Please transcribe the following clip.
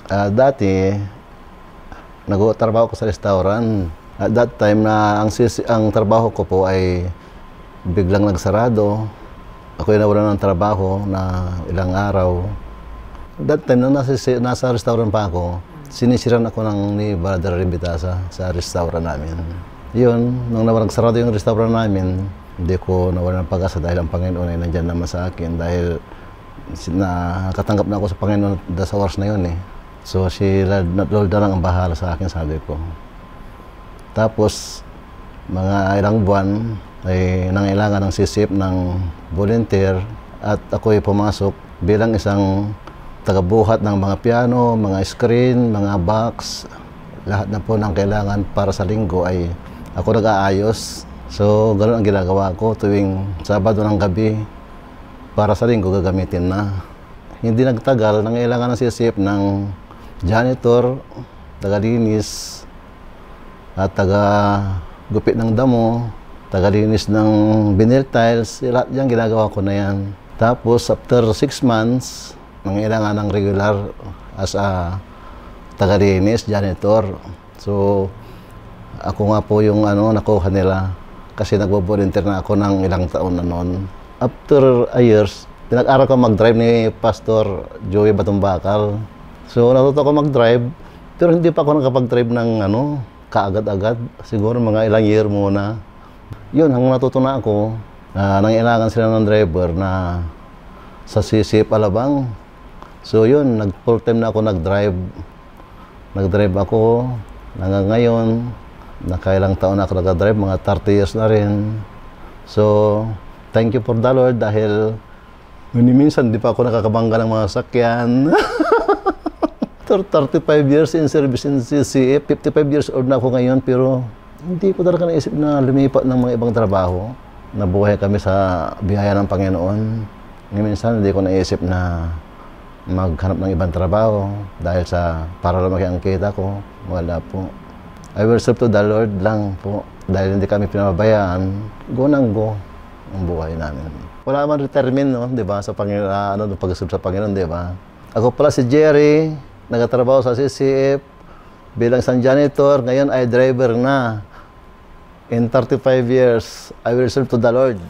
Dati, nag-trabaho ko sa restaurant. At that time na ang trabaho ko po ay biglang nagsarado. Ako ay nawalan ng trabaho na ilang araw. That time, nung nasa restaurant pa ako, sinisiran ako ni Brother Ribitasa sa restaurant namin. Yun, nung nagsarado yung restaurant namin, hindi ko nawalan ng pag-asa dahil ang Panginoon ay nandyan naman sa akin dahil nakatanggap na ako sa Panginoon sa oras na yun eh. So, si Lord na lang ang bahala sa akin, sabi ko. Tapos, mga ilang buwan ay nangailangan ng sisip ng volunteer at ako ay pumasok bilang isang tagabuhat ng mga piano, mga screen, mga box. Lahat na po ng kailangan para sa linggo ay ako nag-aayos. So, ganoon ang ginagawa ko tuwing Sabado ng gabi para sa linggo gagamitin na. Hindi nagtagal, nangailangan ng sisip ng janitor, tagalinis, at taga-gupit ng damo, tagalinis ng vinyl tiles, lahat yan ginagawa ko na yan. Tapos, after 6 months, nangailangan ng regular as a tagalinis, janitor. So, ako nga po yung nakuha nila kasi nagbo-volunteer na ako ng ilang taon na noon. After a years, pinag-aral ko mag-drive ni Pastor Joey Batumbakal. So, natuto ko mag-drive, pero hindi pa ako nakapag-drive ng kaagad-agad. Siguro mga ilang year muna. Yun, hanggang natuto na ako, nangailangan sila ng driver na sa sisip Alabang. So, yun, full time na ako nag-drive. Nag-drive ako hanggang ngayon. Nakailang taon na ako nag-drive, mga 30 years na rin. So, thank you for the Lord dahil minsan di pa ako nakakabangga ng mga sakyan. 35 years in service in CCF, 55 years old na ako ngayon, pero hindi ko talaga naisip na lumipat ng mga ibang trabaho. Nabuhay kami sa biyaya ng Panginoon. Minsan hindi ko naisip na maghanap ng ibang trabaho dahil para lumaki ang kita ko. Wala po. I will serve to the Lord lang po. Dahil hindi kami pinababayaan, go nang go ang buhay namin. Wala man retirement, no? Di ba? Sa Panginoon, pag-serve sa Panginoon, di ba? Ako pala si Jerry, nagtatrabaho sa CCF bilang isang janitor. Ngayon ay driver na. In 35 years, I will serve to the Lord.